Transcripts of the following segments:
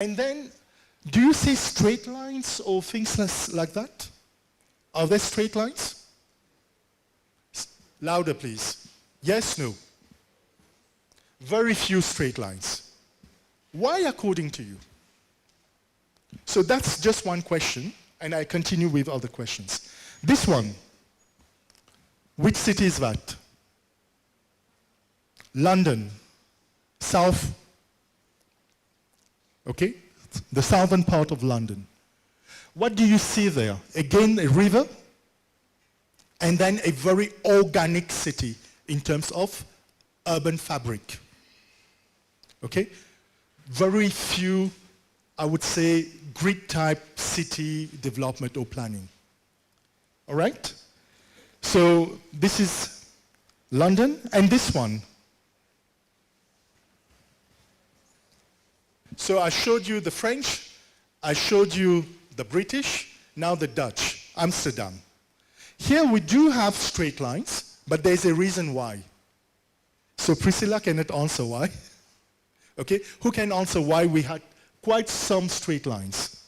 And then, do you see straight lines or things like that? Are there straight lines? Louder, please. Yes, no. Very few straight lines. Why, according to you? So that's just one question, and I continue with other questions. This one, which city is that? London, south, okay? The southern part of London. What do you see there? Again, a river, and then a very organic city in terms of urban fabric. Okay? Very few, I would say, grid-type city development or planning. All right? So this is London, and this one. So I showed you the French, I showed you the British, now the Dutch, Amsterdam. Here we do have straight lines, but there's a reason why. So Priscilla cannot answer why. Okay, who can answer why we had quite some straight lines?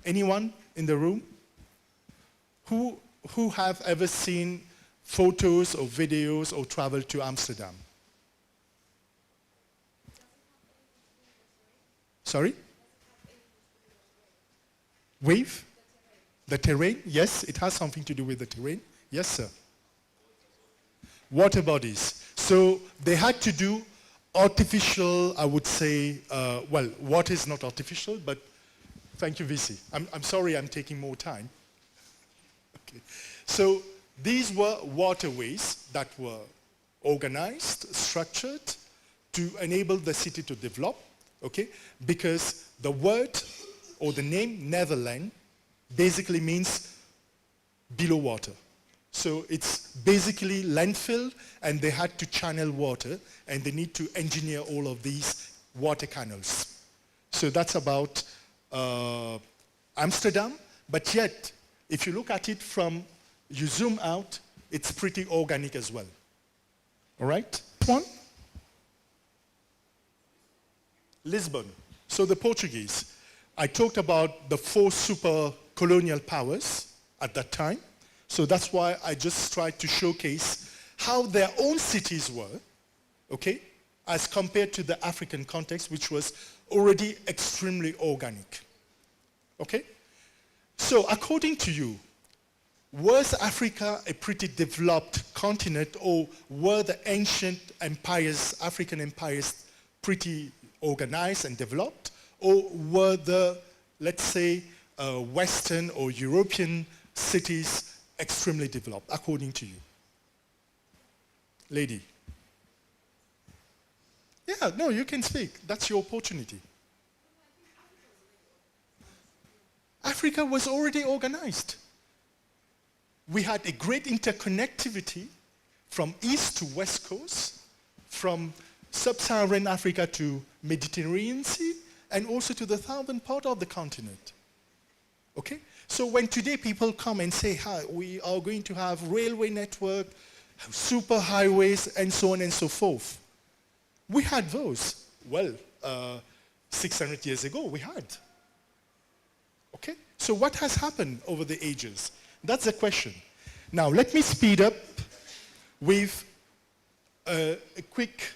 Anyone in the room? Who have ever seen photos or videos or traveled to Amsterdam? Sorry? Wave? The terrain? Yes, it has something to do with the terrain. Yes, sir. Water bodies. So they had to do artificial, I would say, well, water is not artificial, but thank you, VC. I'm sorry I'm taking more time. Okay. So these were waterways that were organized, structured to enable the city to develop. Okay, because the word or the name Netherland basically means below water. So it's basically landfill, and they had to channel water, and they need to engineer all of these water canals. So that's about Amsterdam, but yet, if you look at it from, you zoom out, it's pretty organic as well. All right? One. Lisbon. So the Portuguese. I talked about the 4 super colonial powers at that time. So that's why I just tried to showcase how their own cities were, okay, as compared to the African context, which was already extremely organic. Okay? So according to you, was Africa a pretty developed continent, or were the ancient empires, African empires, pretty organized and developed, or were the, let's say, Western or European cities extremely developed, according to you? Lady. Yeah, no, you can speak. That's your opportunity. Africa was already organized. We had a great interconnectivity from east to west coast, from sub-Saharan Africa to Mediterranean Sea, and also to the southern part of the continent. Okay? So when today people come and say, hi, we are going to have railway network, super highways, and so on and so forth. We had those. Well, 600 years ago, we had. Okay? So what has happened over the ages? That's the question. Now, let me speed up with a quick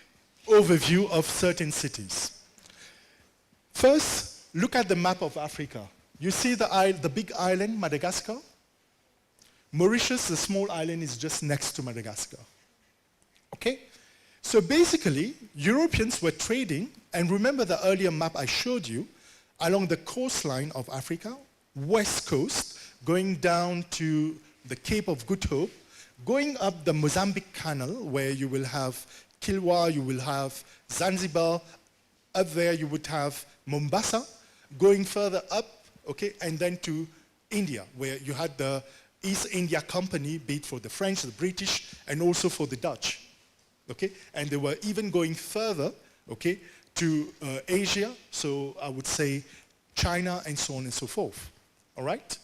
overview of certain cities. First, look at the map of Africa. You see the big island, Madagascar? Mauritius, the small island, is just next to Madagascar. Okay? So basically, Europeans were trading, and remember the earlier map I showed you, along the coastline of Africa, west coast, going down to the Cape of Good Hope, going up the Mozambique Canal, where you will have Kilwa, you will have Zanzibar, up there you would have Mombasa, going further up, okay, and then to India, where you had the East India Company, be it for the French, the British, and also for the Dutch, okay? And they were even going further, okay, to Asia, so I would say China, and so on and so forth, all right?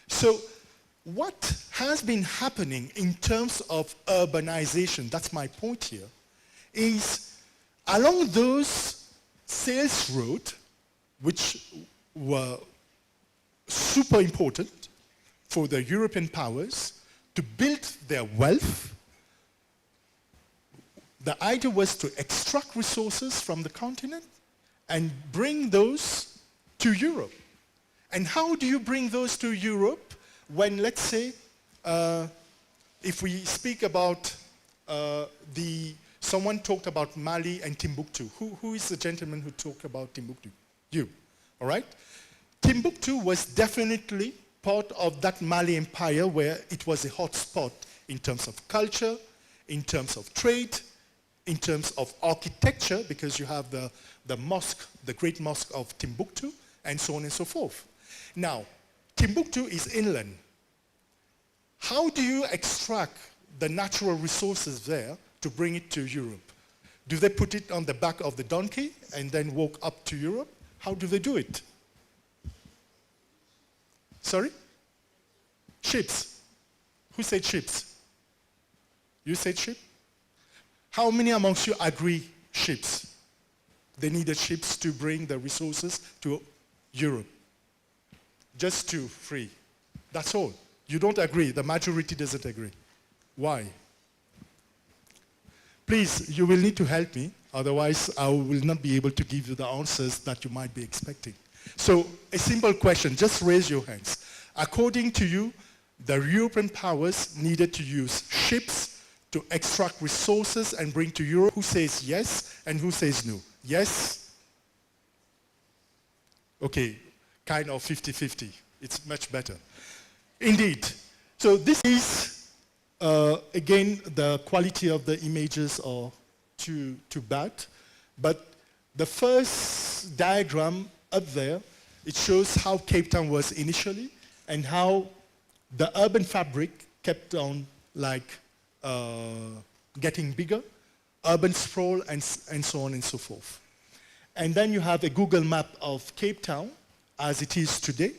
So what has been happening in terms of urbanization, that's my point here, is along those sales route, which were super important for the European powers to build their wealth. The idea was to extract resources from the continent and bring those to Europe. And how do you bring those to Europe when, let's say, if we speak about someone talked about Mali and Timbuktu. Who is the gentleman who talked about Timbuktu? You, all right? Timbuktu was definitely part of that Mali empire where it was a hot spot in terms of culture, in terms of trade, in terms of architecture, because you have the mosque, the great mosque of Timbuktu, and so on and so forth. Now, Timbuktu is inland. How do you extract the natural resources there to bring it to Europe? Do they put it on the back of the donkey and then walk up to Europe? How do they do it? Sorry? Ships. Who said ships? You said ship? How many amongst you agree ships? They needed ships to bring the resources to Europe. Just 2, 3. That's all. You don't agree. The majority doesn't agree. Why? Please, you will need to help me. Otherwise, I will not be able to give you the answers that you might be expecting. So, a simple question. Just raise your hands. According to you, the European powers needed to use ships to extract resources and bring to Europe. Who says yes and who says no? Yes? Okay, kind of 50-50. It's much better. Indeed. So this is, again, the quality of the images are too bad. But the first diagram up there, it shows how Cape Town was initially and how the urban fabric kept on getting bigger, urban sprawl, and so on and so forth. And then you have a Google map of Cape Town as it is today,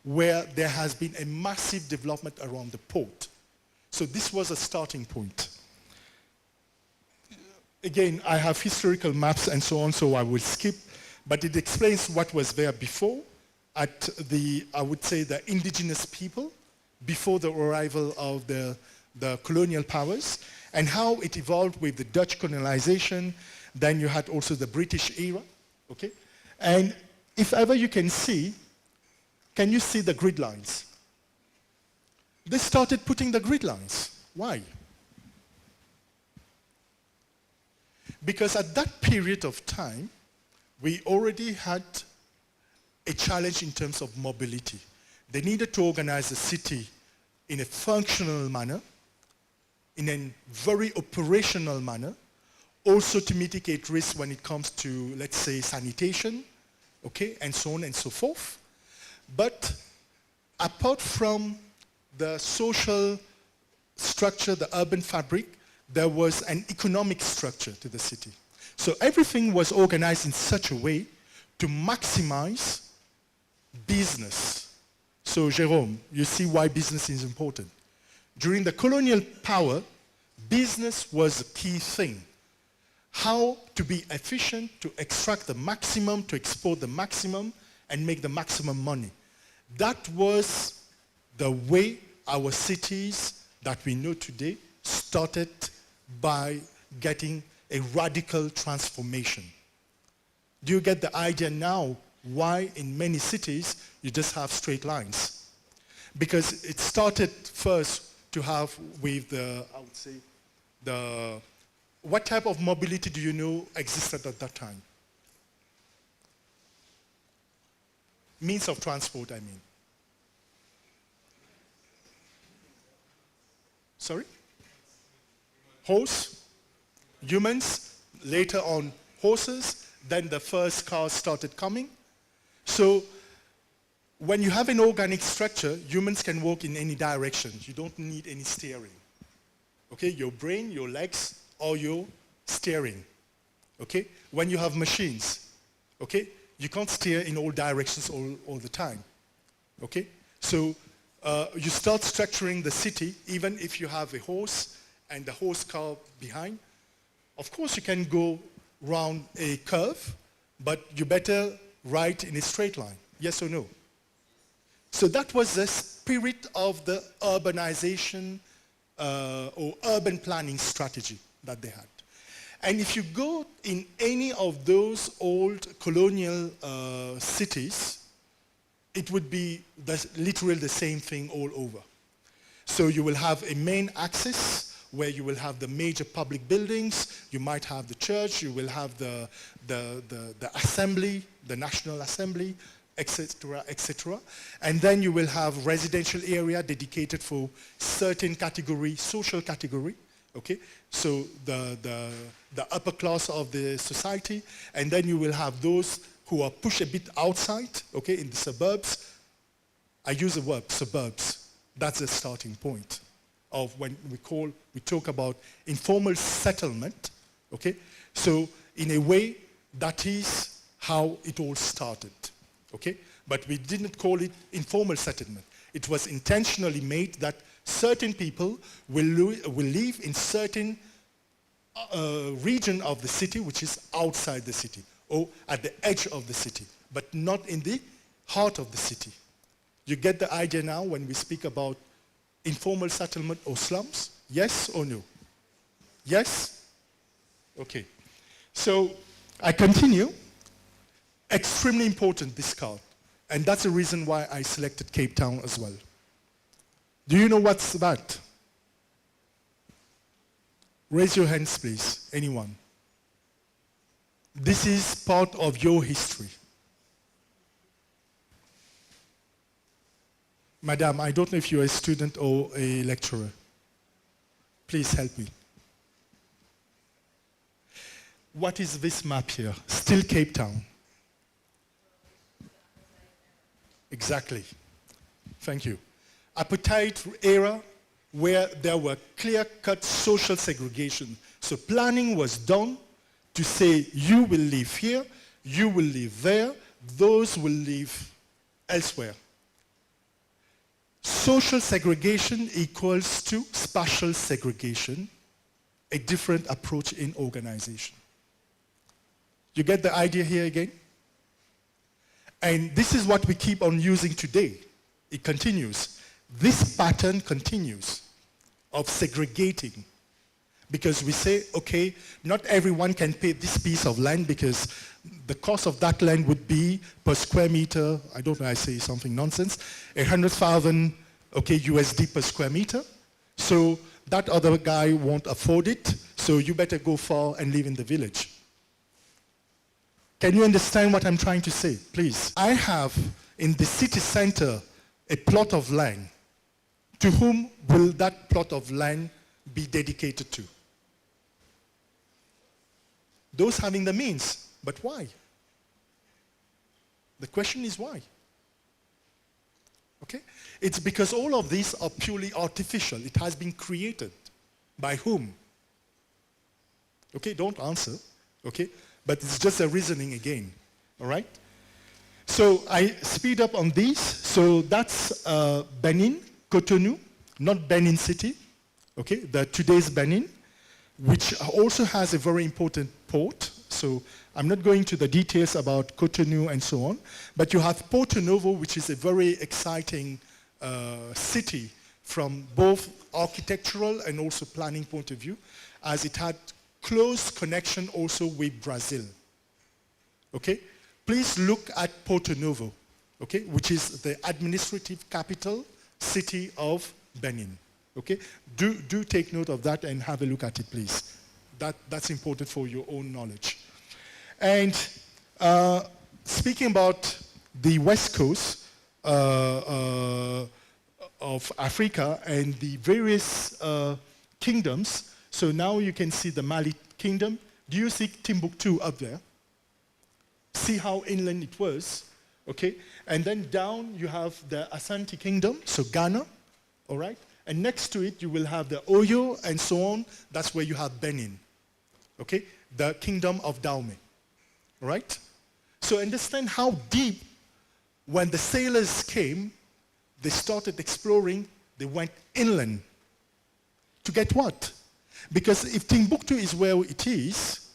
where there has been a massive development around the port. So this was a starting point. Again, I have historical maps and so on, so I will skip, but it explains what was there before at I would say, the indigenous people before the arrival of the colonial powers, and how it evolved with the Dutch colonization. Then you had also the British era, okay? And if ever you can see you see the grid lines? They started putting the grid lines. Why? Because at that period of time, we already had a challenge in terms of mobility. They needed to organize the city in a functional manner, in a very operational manner, also to mitigate risk when it comes to, let's say, sanitation, okay, and so on and so forth. But apart from the social structure, the urban fabric, there was an economic structure to the city. So everything was organized in such a way to maximize business. So Jérôme, you see why business is important. During the colonial power, business was a key thing. How to be efficient, to extract the maximum, to export the maximum, and make the maximum money. That was the way our cities that we know today started by getting a radical transformation. Do you get the idea now why in many cities you just have straight lines? Because it started first to have with I would say, what type of mobility do you know existed at that time? Means of transport, I mean. Sorry? Horse, humans, later on horses, then the first cars started coming. So when you have an organic structure, humans can walk in any direction. You don't need any steering. Okay, your brain, your legs, or your steering. Okay, when you have machines, okay, you can't steer in all directions all the time. Okay, so you start structuring the city, even if you have a horse and the horse car behind. Of course, you can go round a curve, but you better write in a straight line. Yes or no? So that was the spirit of the urbanization or urban planning strategy that they had. And if you go in any of those old colonial cities, it would be literally the same thing all over. So you will have a main axis where you will have the major public buildings, you might have the church, you will have the assembly, the National Assembly, etc., etc. And then you will have residential area dedicated for certain category, social category, okay? So the upper class of the society, and then you will have those who are pushed a bit outside, okay, in the suburbs. I use the word suburbs. That's the starting point of when we talk about informal settlement, okay? So in a way, that is how it all started, okay? But we didn't call it informal settlement. It was intentionally made that certain people will live in certain region of the city which is outside the city or at the edge of the city, but not in the heart of the city. You get the idea now when we speak about informal settlement or slums? Yes or no? Yes? Okay. So I continue. Extremely important, this card. And that's the reason why I selected Cape Town as well. Do you know what's that? Raise your hands, please. Anyone? This is part of your history. Madam, I don't know if you're a student or a lecturer. Please help me. What is this map here? Still Cape Town. Exactly. Thank you. Apartheid era where there were clear-cut social segregation. So planning was done to say you will live here, you will live there, those will live elsewhere. Social segregation equals to spatial segregation, a different approach in organization. You get the idea here again? And this is what we keep on using today. It continues. This pattern continues of segregating because we say, okay, not everyone can pay this piece of land because the cost of that land would be per square meter, I don't know, I say something nonsense, 100,000 okay, USD per square meter. So that other guy won't afford it, so you better go far and live in the village. Can you understand what I'm trying to say? Please. I have in the city center a plot of land. To whom will that plot of land be dedicated to? Those having the means. But why? The question is why? Okay? It's because all of these are purely artificial. It has been created. By whom? Okay, don't answer. Okay? But it's just a reasoning again. All right? So I speed up on these. So that's Benin, Cotonou, not Benin City. Okay? Today's Benin, which also has a very important port. So I'm not going to the details about Cotonou and so on, but you have Porto Novo, which is a very exciting city from both architectural and also planning point of view, as it had close connection also with Brazil. Okay? Please look at Porto Novo, okay, which is the administrative capital city of Benin. Okay? Do take note of that and have a look at it, please. That's important for your own knowledge. And speaking about the west coast of Africa and the various kingdoms, so now you can see the Mali kingdom. Do you see Timbuktu up there? See how inland it was, okay? And then down you have the Ashanti kingdom, so Ghana, all right? And next to it you will have the Oyo and so on. That's where you have Benin, okay? The kingdom of Dahomey. Right? So understand how deep, when the sailors came, they started exploring, they went inland. To get what? Because if Timbuktu is where it is,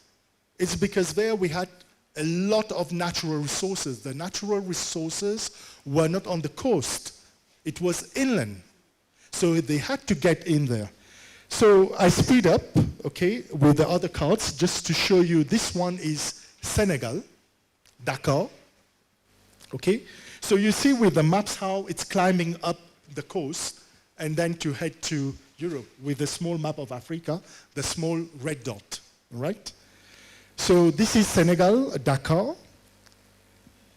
it's because there we had a lot of natural resources. The natural resources were not on the coast. It was inland. So they had to get in there. So I speed up, okay, with the other cards just to show you. This one is Senegal, Dakar, okay. So you see with the maps how it's climbing up the coast and then to head to Europe with the small map of Africa, the small red dot, right? So this is Senegal, Dakar,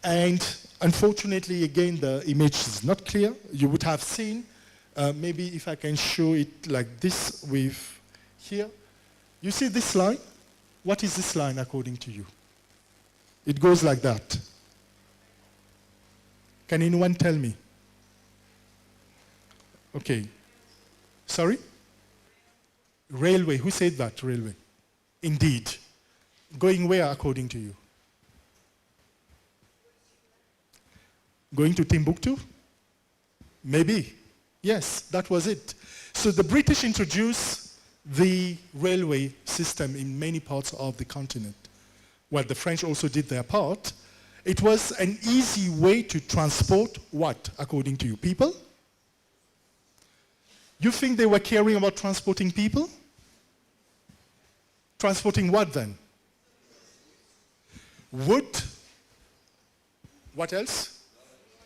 and unfortunately, again, the image is not clear. You would have seen, maybe if I can show it like this with here. You see this line? What is this line according to you? It goes like that. Can anyone tell me? Okay. Sorry? Railway. Who said that? Railway. Indeed. Going where according to you? Going to Timbuktu? Maybe. Yes, that was it. So the British introduced the railway system in many parts of the continent. Well, the French also did their part. It was an easy way to transport what, according to you? People? You think they were caring about transporting people? Transporting what then? Wood? What else?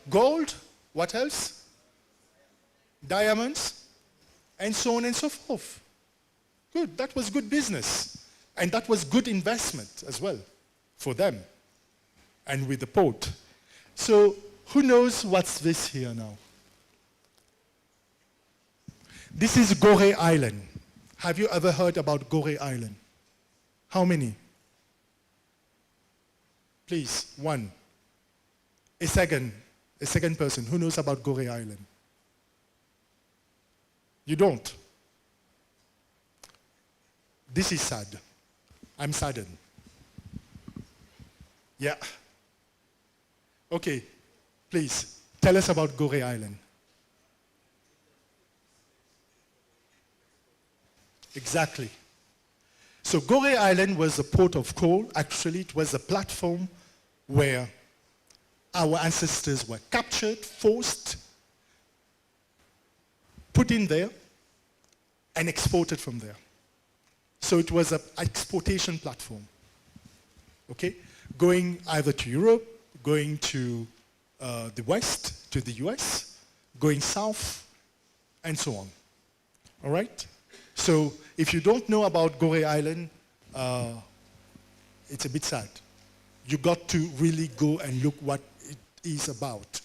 Gold? What else? Diamonds? And so on and so forth. Good, that was good business. And that was good investment as well for them. And with the port. So who knows what's this here now? This is Gorée Island. Have you ever heard about Gorée Island? How many? Please, one. A second person. Who knows about Gorée Island? You don't? This is sad. I'm saddened. Yeah. Okay, please, tell us about Gorée Island. Exactly. So Gorée Island was a port of call. Actually, it was a platform where our ancestors were captured, forced, put in there, and exported from there. So it was an exportation platform, okay? Going either to Europe, going to the West, to the US, going south, and so on. All right? So if you don't know about Gorée Island, it's a bit sad. You got to really go and look what it is about.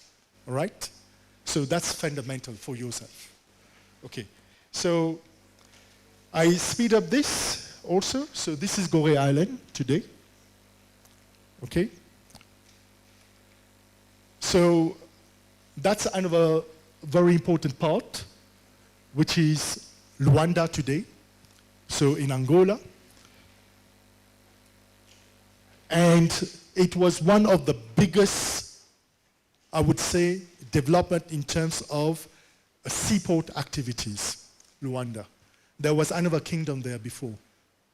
All right? So that's fundamental for yourself. Okay. So I speed up this also. So this is Gorée Island today. Okay? So that's another very important part, which is Luanda today, so in Angola. And it was one of the biggest, I would say, development in terms of seaport activities, Luanda. There was another kingdom there before,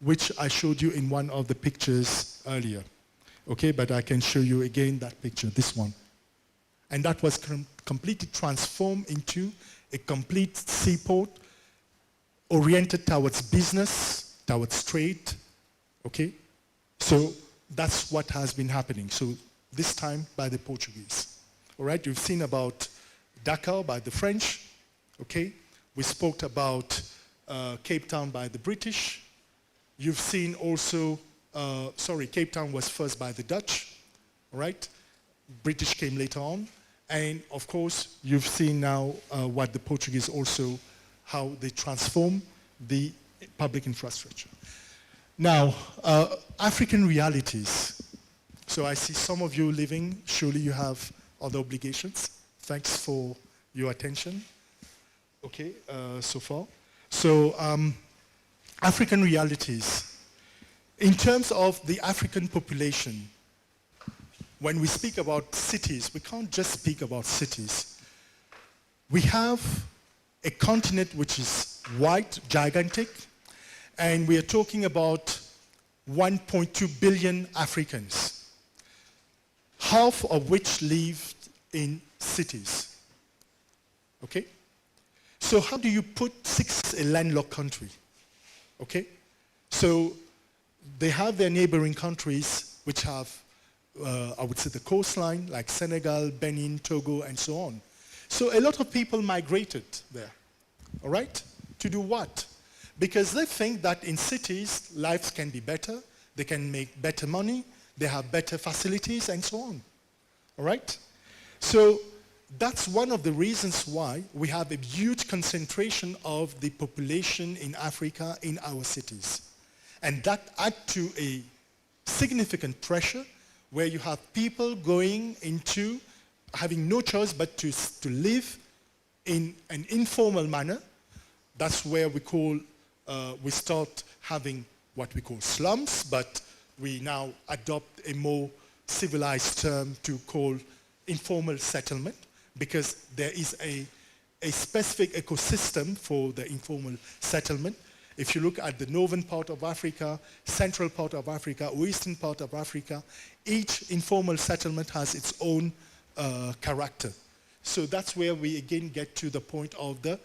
which I showed you in one of the pictures earlier. Okay, but I can show you again that picture, this one. And that was completely transformed into a complete seaport oriented towards business, towards trade, okay? So that's what has been happening. So this time by the Portuguese. All right, you've seen about Dakar by the French, okay? We spoke about Cape Town by the British. You've seen also, Cape Town was first by the Dutch, all right? British came later on. And of course, you've seen now what the Portuguese also, how they transform the public infrastructure. Now, African realities. So I see some of you living, surely you have other obligations. Thanks for your attention, okay, so far. So, African realities. In terms of the African population, when we speak about cities, we can't just speak about cities. We have a continent which is wide, gigantic, and we are talking about 1.2 billion Africans. half of which lived in cities. Okay? So how do you put a landlocked country? Okay? So they have their neighboring countries which have, I would say, the coastline, like Senegal, Benin, Togo, and so on. So a lot of people migrated there, all right? To do what? Because they think that in cities, lives can be better, they can make better money, they have better facilities, and so on, all right? So that's one of the reasons why we have a huge concentration of the population in Africa in our cities. And that adds to a significant pressure where you have people going into having no choice but to live in an informal manner. That's where we start having what we call slums, but we now adopt a more civilized term to call informal settlement, because there is a specific ecosystem for the informal settlement. If you look at the northern part of Africa, central part of Africa, western part of Africa, each informal settlement has its own character. So that's where we again get to the point of the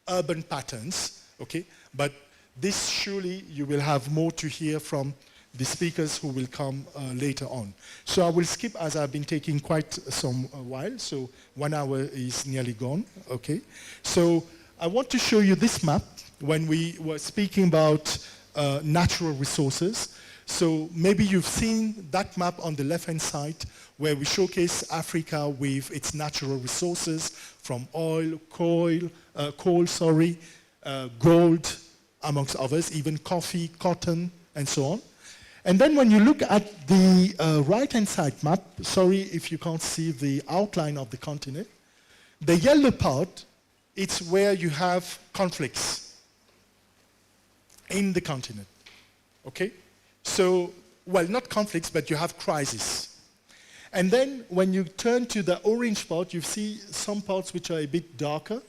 urban patterns, okay? But this surely you will have more to hear from the speakers who will come later on. So I will skip, as I've been taking quite some while, so 1 hour is nearly gone, okay? So I want to show you this map when we were speaking about natural resources. So maybe you've seen that map on the left-hand side where we showcase Africa with its natural resources from oil, coal, gold, amongst others, even coffee, cotton, and so on. And then when you look at the right-hand side map, sorry if you can't see the outline of the continent, the yellow part, it's where you have conflicts in the continent, okay? So, well, not conflicts, but you have crises. And then when you turn to the orange part, you see some parts which are a bit darker.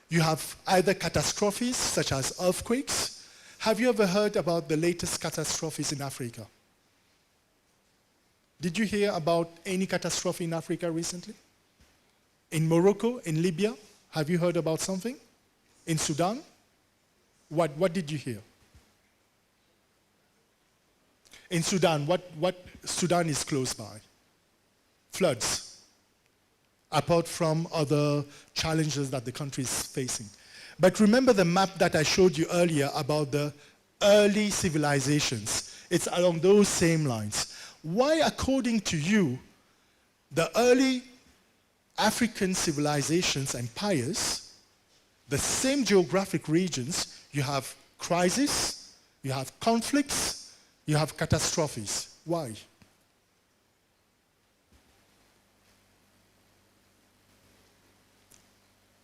You have either catastrophes, such as earthquakes. Have you ever heard about the latest catastrophes in Africa? Did you hear about any catastrophe in Africa recently? In Morocco, in Libya? Have you heard about something? In Sudan? What did you hear? In Sudan, what Sudan is close by? Floods, apart from other challenges that the country is facing. But remember the map that I showed you earlier about the early civilizations. It's along those same lines. Why, according to you, the early African civilizations, empires, the same geographic regions, you have crises, you have conflicts, you have catastrophes. Why?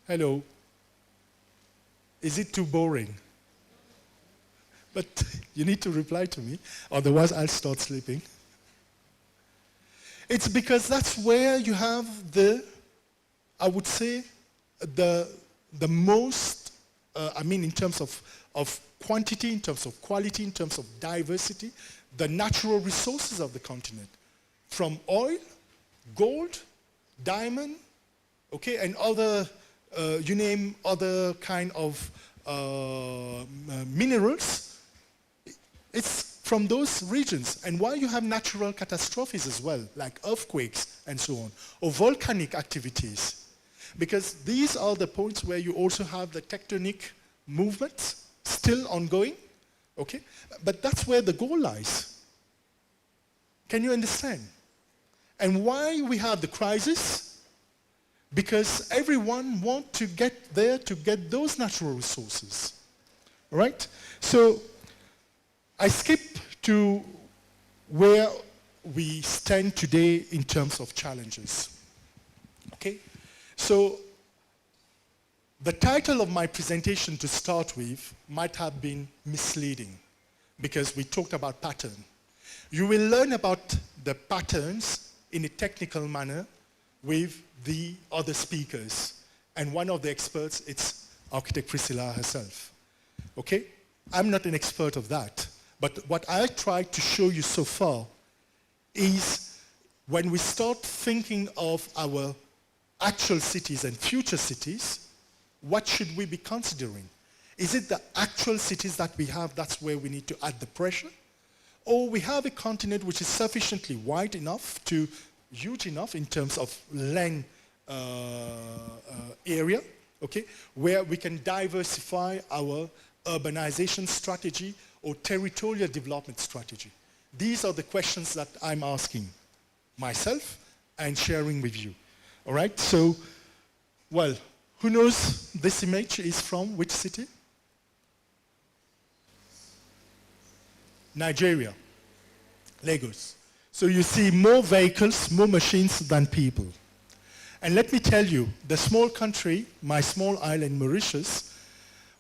Hello? Is it too boring? But you need to reply to me, otherwise I'll start sleeping. It's because that's where you have the, I would say, the most, in terms of quantity, in terms of quality, in terms of diversity, the natural resources of the continent. From oil, gold, diamond, okay, and other, you name other kind of minerals, it's from those regions. And why you have natural catastrophes as well, like earthquakes and so on, or volcanic activities. Because these are the points where you also have the tectonic movements still ongoing, okay? But that's where the goal lies. Can you understand? And why we have the crisis? Because everyone wants to get there to get those natural resources, all right? So I skip to where we stand today in terms of challenges, okay? So the title of my presentation to start with might have been misleading because we talked about pattern. You will learn about the patterns in a technical manner with the other speakers. And one of the experts, it's architect Priscilla herself. Okay? I'm not an expert of that. But what I tried to show you so far is when we start thinking of our actual cities and future cities, what should we be considering? Is it the actual cities that we have, that's where we need to add the pressure? Or we have a continent which is sufficiently wide enough huge enough in terms of land area, okay, where we can diversify our urbanization strategy or territorial development strategy? These are the questions that I'm asking myself and sharing with you. All right, so, well, who knows this image is from which city? Nigeria, Lagos. So you see more vehicles, more machines than people. And let me tell you, the small country, my small island, Mauritius,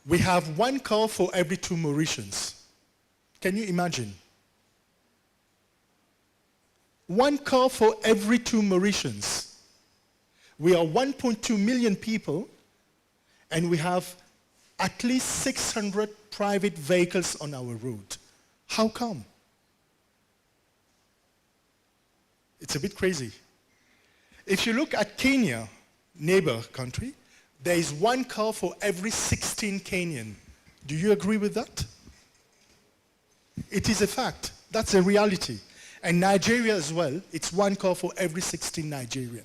we have 1 car for every 2 Mauritians. Can you imagine? 1 car for every 2 Mauritians. We are 1.2 million people, and we have at least 600 private vehicles on our road. How come? It's a bit crazy. If you look at Kenya, neighbor country, there is 1 car for every 16 Kenyan. Do you agree with that? It is a fact. That's a reality. And Nigeria as well, it's 1 car for every 16 Nigerian.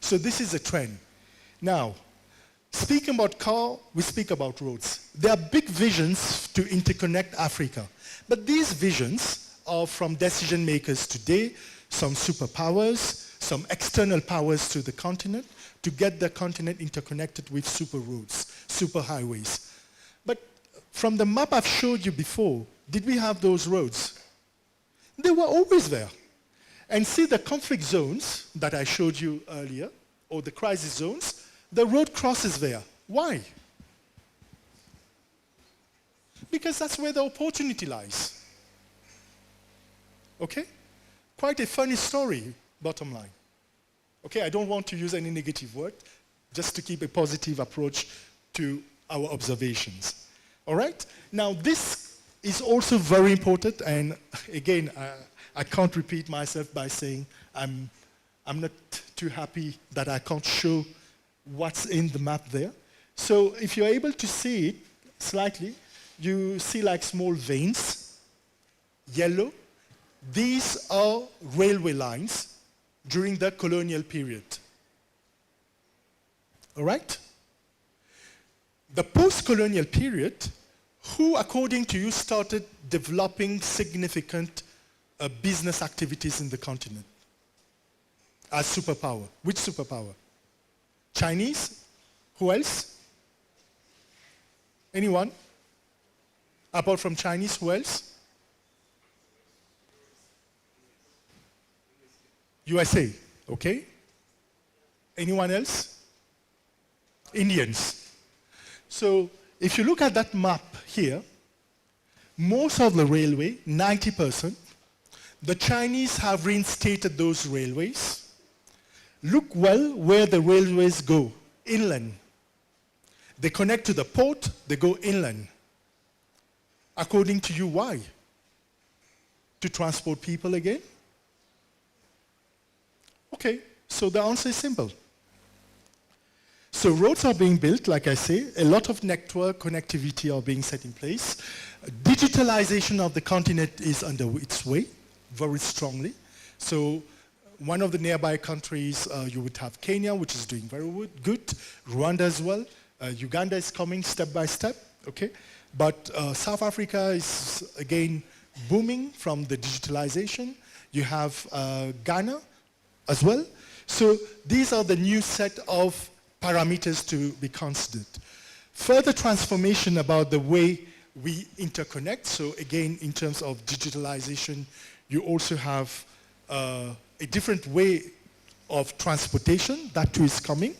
So this is a trend. Now, speaking about car, we speak about roads. There are big visions to interconnect Africa. But these visions are from decision makers today, some superpowers, some external powers to the continent, to get the continent interconnected with super roads, super highways. But from the map I've showed you before, did we have those roads? They were always there. And see the conflict zones that I showed you earlier, or the crisis zones, the road crosses there. Why? Because that's where the opportunity lies. Okay? Quite a funny story, bottom line. Okay, I don't want to use any negative word, just to keep a positive approach to our observations. All right? Now, this is also very important, and again, I can't repeat myself by saying I'm not too happy that I can't show what's in the map there. So if you're able to see it slightly, you see like small veins, yellow. These are railway lines during the colonial period. All right? The post-colonial period, who, according to you, started developing significant business activities in the continent as superpower? Which superpower? Chinese? Who else? Anyone? Apart from Chinese, who else? USA, okay? Anyone else? Indians. So if you look at that map here, most of the railway, 90%, the Chinese have reinstated those railways. Look well where the railways go, inland. They connect to the port, they go inland. According to you, why? To transport people again? Okay, so the answer is simple. So roads are being built, like I say, a lot of network connectivity are being set in place. Digitalization of the continent is under its way, very strongly. So one of the nearby countries, you would have Kenya, which is doing very good, Rwanda as well, Uganda is coming step by step, okay? But South Africa is, again, booming from the digitalization. You have Ghana as well. So these are the new set of parameters to be considered. Further transformation about the way we interconnect. So again, in terms of digitalization, you also have a different way of transportation. That too is coming.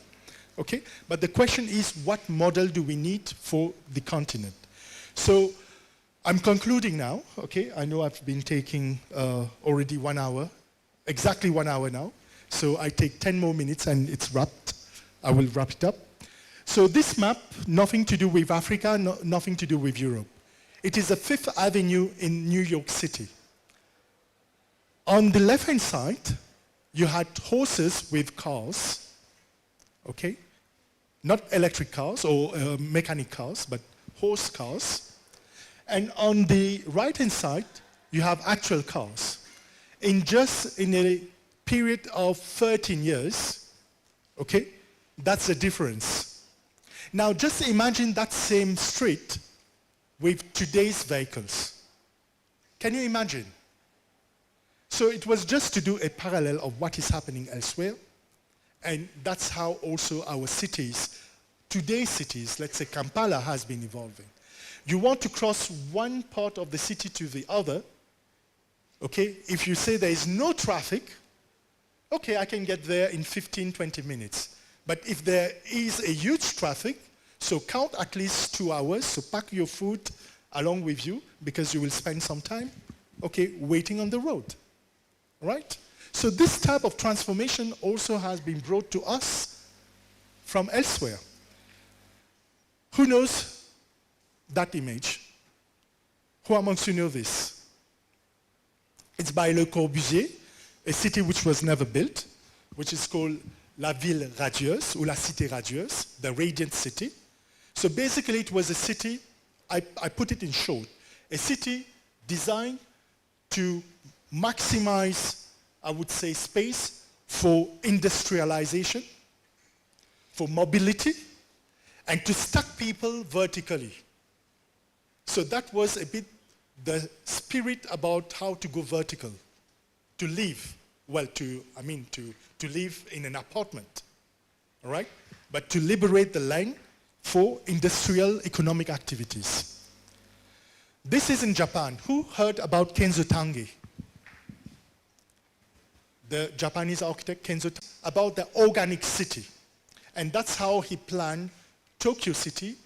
Okay? But the question is, what model do we need for the continent? So I'm concluding now. Okay? I know I've been taking already 1 hour, exactly 1 hour now. So I take 10 more minutes and it's wrapped. I will wrap it up. So this map, nothing to do with Africa, nothing to do with Europe. It is the Fifth Avenue in New York City. On the left-hand side, you had horses with cars, okay? Not electric cars or mechanic cars, but horse cars. And on the right-hand side, you have actual cars. In a period of 13 years, okay, that's the difference. Now just imagine that same street with today's vehicles. Can you imagine? So it was just to do a parallel of what is happening elsewhere. And that's how also our cities, today's cities, let's say Kampala, has been evolving. You want to cross one part of the city to the other, okay? If you say there is no traffic, okay, I can get there in 15, 20 minutes. But if there is a huge traffic, so count at least 2 hours, so pack your food along with you because you will spend some time, okay, waiting on the road, right? So this type of transformation also has been brought to us from elsewhere. Who knows that image? Who amongst you know this? It's by Le Corbusier, a city which was never built, which is called La Ville Radieuse, or La Cité Radieuse, the Radiant City. So basically it was a city, I put it in short, a city designed to maximize, I would say, space for industrialization, for mobility, and to stack people vertically. So that was a bit the spirit about how to go vertical, to live, well, to live in an apartment, all right? But to liberate the land for industrial economic activities. This is in Japan. Who heard about Kenzo Tange? The Japanese architect Kenzo Tange, about the organic city. And that's how he planned Tokyo City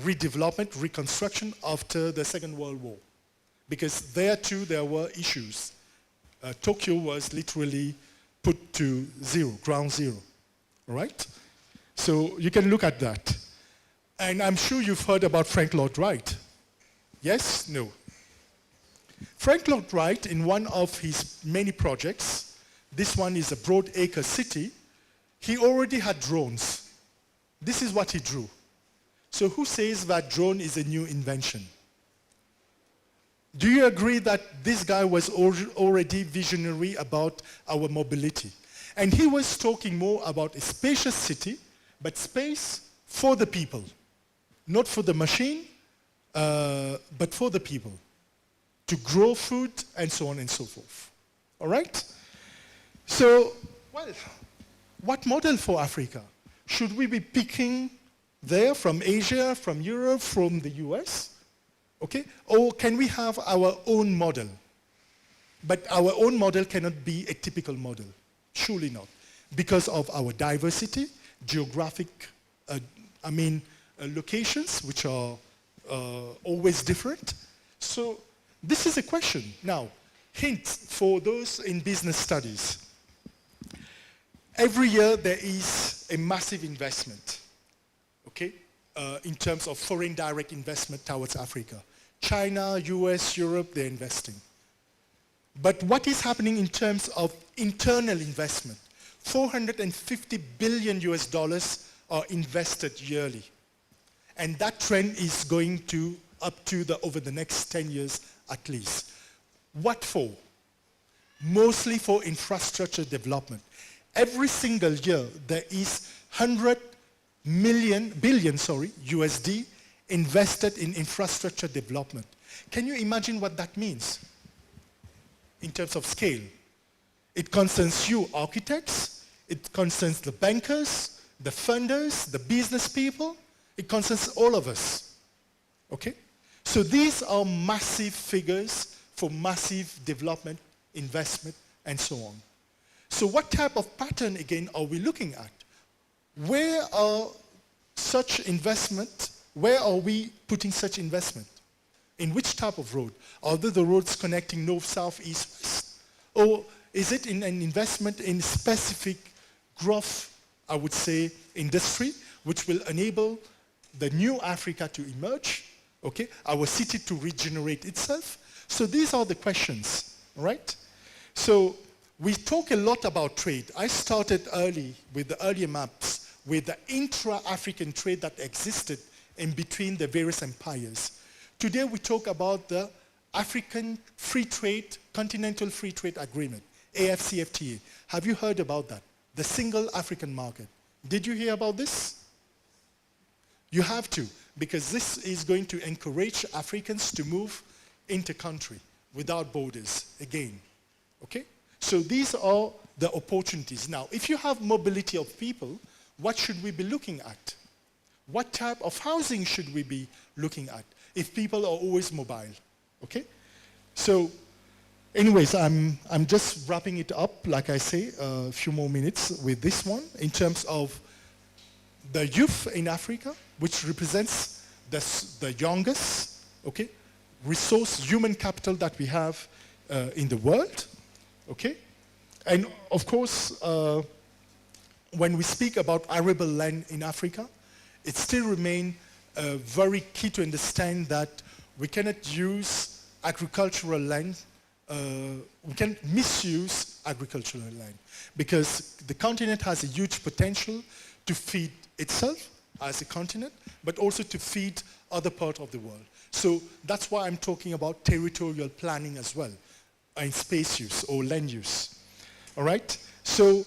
redevelopment, reconstruction after the Second World War. Because there too there were issues. Tokyo was literally put to zero, ground zero, all right? So you can look at that. And I'm sure you've heard about Frank Lloyd Wright. Yes? No? Frank Lloyd Wright, in one of his many projects, this one is a Broadacre city, he already had drones. This is what he drew. So who says that drone is a new invention? Do you agree that this guy was already visionary about our mobility? And he was talking more about a spacious city, but space for the people. Not for the machine, but for the people. To grow food and so on and so forth. All right? So, well, what model for Africa? Should we be picking there from Asia, from Europe, from the US? Okay? Or can we have our own model? But our own model cannot be a typical model. Surely not. Because of our diversity, geographic, locations, which are always different. So this is a question. Now, hint for those in business studies. Every year there is a massive investment, okay, in terms of foreign direct investment towards Africa. China, US, Europe, they're investing. But what is happening in terms of internal investment? 450 billion US dollars are invested yearly. And that trend is going to up to over the next 10 years at least. What for? Mostly for infrastructure development. Every single year there is 100 billion USD invested in infrastructure development. Can you imagine what that means in terms of scale? It concerns you architects, it concerns the bankers, the funders, the business people, it concerns all of us, okay? So these are massive figures for massive development, investment, and so on. So what type of pattern, again, are we looking at? Where are such investment, where are we putting such investment? In which type of road? Are they the roads connecting north, south, east, west? Or is it in an investment in specific growth, I would say, industry, which will enable the new Africa to emerge, okay? Our city to regenerate itself? So these are the questions, right? So we talk a lot about trade. I started early with the earlier maps with the intra-African trade that existed in between the various empires. Today we talk about the African Free Trade, Continental Free Trade Agreement, AFCFTA. Have you heard about that? The single African market. Did you hear about this? You have to, because this is going to encourage Africans to move inter-country without borders again. Okay? So these are the opportunities. Now, if you have mobility of people, what should we be looking at? What type of housing should we be looking at if people are always mobile? Okay? So, anyways, I'm just wrapping it up, like I say, a few more minutes with this one in terms of the youth in Africa, which represents the youngest, okay, resource, human capital that we have in the world, okay? And of course, when we speak about arable land in Africa, it still remains very key to understand that we cannot use agricultural land, we can misuse agricultural land because the continent has a huge potential to feed itself as a continent, but also to feed other parts of the world. So that's why I'm talking about territorial planning as well, in space use or land use. All right? So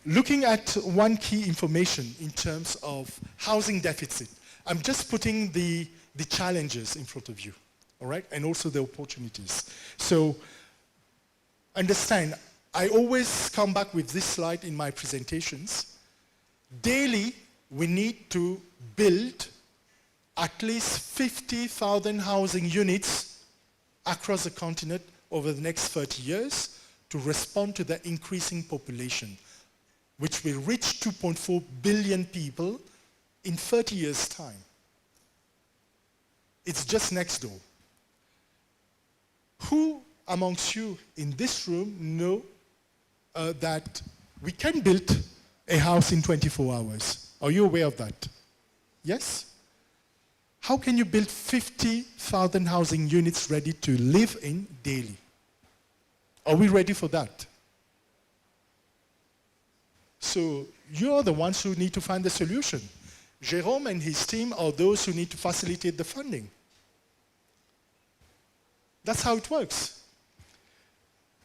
looking at one key information in terms of housing deficit, I'm just putting the challenges in front of you, all right? And also the opportunities. So understand, I always come back with this slide in my presentations. Daily, we need to build at least 50,000 housing units across the continent over the next 30 years to respond to the increasing population, which will reach 2.4 billion people in 30 years' time. It's just next door. Who amongst you in this room know that we can build a house in 24 hours? Are you aware of that? Yes? How can you build 50,000 housing units ready to live in daily? Are we ready for that? So you're the ones who need to find the solution. Jérôme and his team are those who need to facilitate the funding. That's how it works.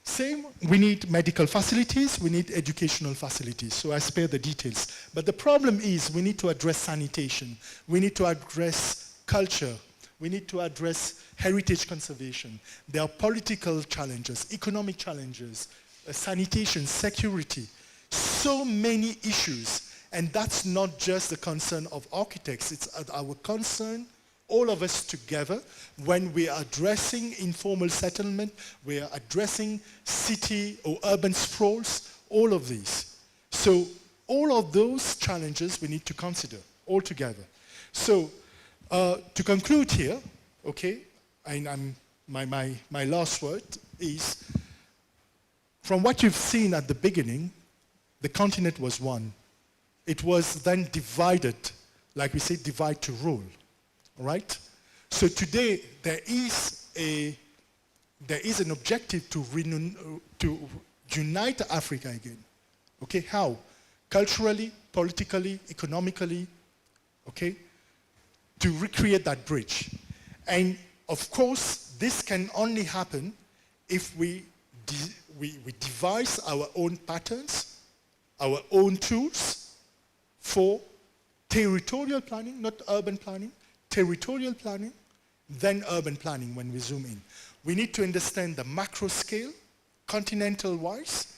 Same, we need medical facilities, we need educational facilities, so I spare the details. But the problem is we need to address sanitation, we need to address culture, we need to address heritage conservation. There are political challenges, economic challenges, sanitation, security, so many issues. And that's not just the concern of architects, it's our concern, all of us together, when we are addressing informal settlement, we are addressing city or urban sprawls, all of these. So all of those challenges we need to consider all together. So to conclude here, okay, and my last word is, from what you've seen at the beginning, the continent was one. It was then divided, like we say, divide to rule, all right? So today, there is an objective to unite Africa again. Okay, how? Culturally, politically, economically, okay? To recreate that bridge. And of course, this can only happen if we devise our own patterns, our own tools, for territorial planning, not urban planning, territorial planning, then urban planning when we zoom in. We need to understand the macro scale, continental-wise,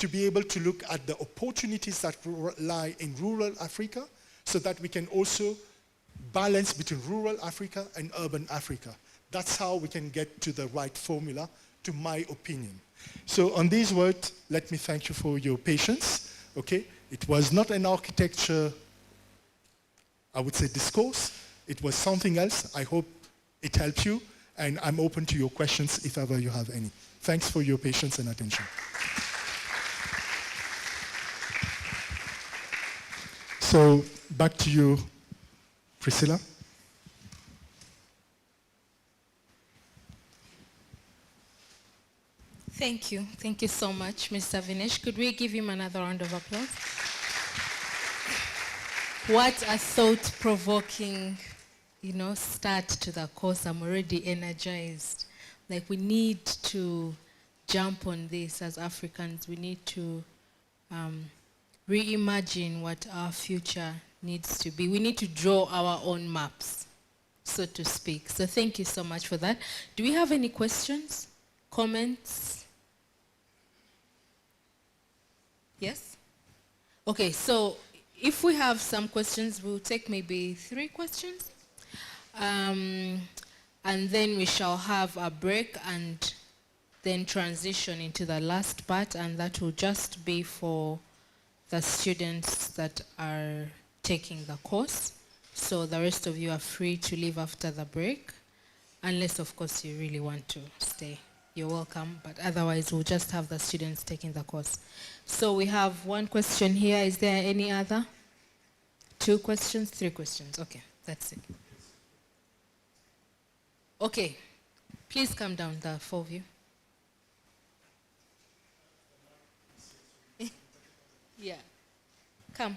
to be able to look at the opportunities that lie in rural Africa, so that we can also balance between rural Africa and urban Africa. That's how we can get to the right formula, to my opinion. So on these words, let me thank you for your patience, okay? It was not an architecture, I would say, discourse. It was something else. I hope it helped you, and I'm open to your questions if ever you have any. Thanks for your patience and attention. So back to you, Priscilla. Thank you. Thank you so much, Mr. Vinesh. Could we give him another round of applause? What a thought-provoking, start to the course. I'm already energized. Like, we need to jump on this as Africans. We need to reimagine what our future needs to be. We need to draw our own maps, so to speak. So thank you so much for that. Do we have any questions, comments? Yes? Okay, so if we have some questions, we'll take maybe 3 questions. And then we shall have a break and then transition into the last part, and that will just be for the students that are taking the course. So the rest of you are free to leave after the break, unless, of course, you really want to stay. You're welcome, but otherwise we'll just have the students taking the course. So we have 1 question here. Is there any other? 2 questions, 3 questions. Okay, that's it. Okay, please come down, the 4 of you. Yeah, come.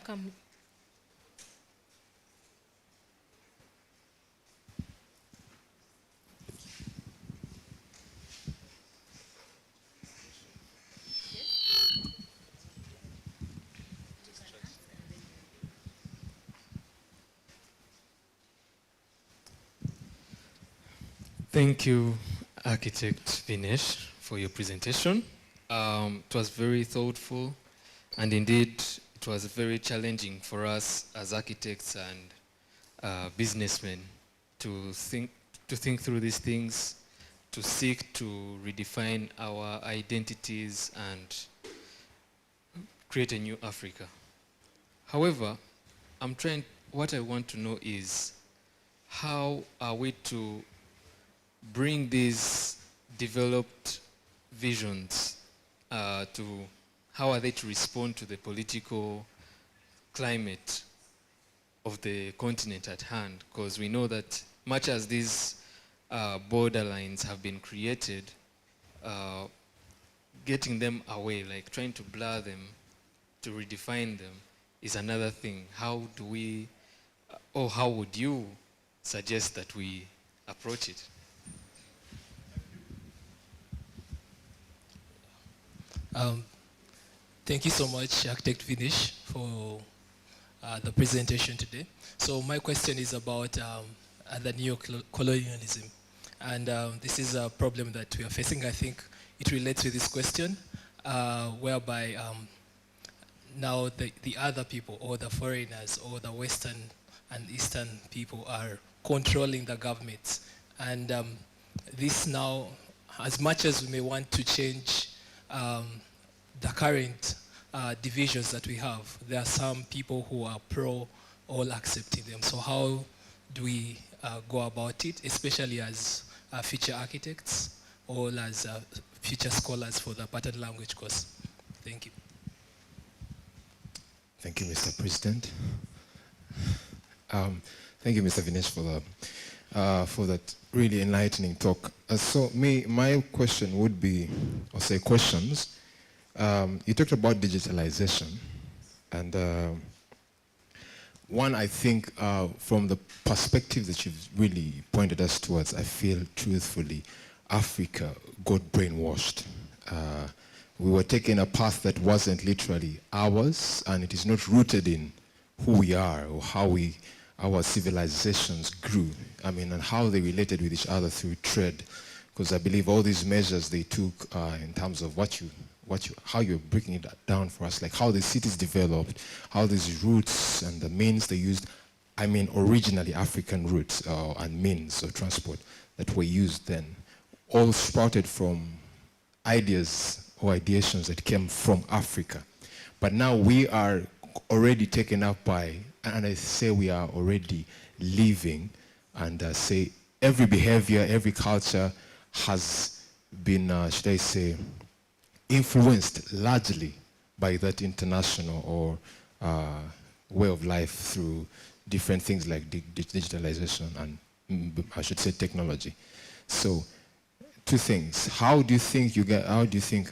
Thank you, Architect Vinesh, for your presentation. It was very thoughtful, and indeed, it was very challenging for us as architects and businessmen to think through these things, to seek to redefine our identities and create a new Africa. However, what I want to know is, how are we to bring these developed visions how are they to respond to the political climate of the continent at hand? Because we know that much as these borderlines have been created, getting them away, like trying to blur them, to redefine them, is another thing. How do we, or how would you suggest that we approach it? Thank you so much, Architect Vinesh, for the presentation today. So my question is about the neo-colonialism. And this is a problem that we are facing. I think it relates with this question, whereby now the other people, or the foreigners, or the Western and Eastern people are controlling the governments. And this now, as much as we may want to change the current divisions that we have, there are some people who are pro all accepting them. So how do we go about it, especially as future architects, or as future scholars for the pattern language course? Thank you. Thank you, Mr. President. Thank you, Mr. Vinesh, for that really enlightening talk. My question would be, or say questions. You talked about digitalization, and one, I think, from the perspective that you've really pointed us towards, I feel truthfully, Africa got brainwashed. We were taking a path that wasn't literally ours, and it is not rooted in who we are or how our civilizations grew. I mean, and how they related with each other through trade. Because I believe all these measures they took in terms of how you're breaking it down for us, like how the cities developed, how these routes and the means they used, I mean, originally African routes and means of transport that were used then, all sprouted from ideas or ideations that came from Africa. But now we are already taken up by, and I say we are already living, and say every behavior, every culture has been, should I say, influenced largely by that international or way of life through different things like digitalization and, I should say, technology. So two things. How do you think I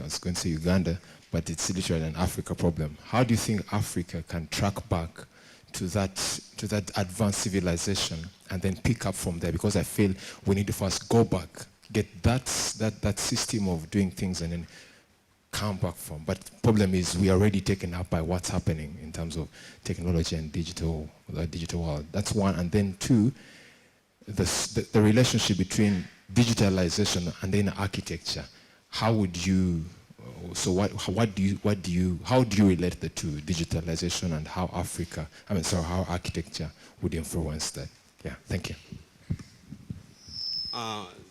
was going to say Uganda, but it's literally an Africa problem. How do you think Africa can track back to that advanced civilization and then pick up from there? Because I feel we need to first go back, get that system of doing things and then come back from. But the problem is we are already taken up by what's happening in terms of technology and the digital world. That's one. And then two, the relationship between digitalization and then architecture. How would you, how do you relate the two, digitalization and how how architecture would influence that? Yeah, thank you.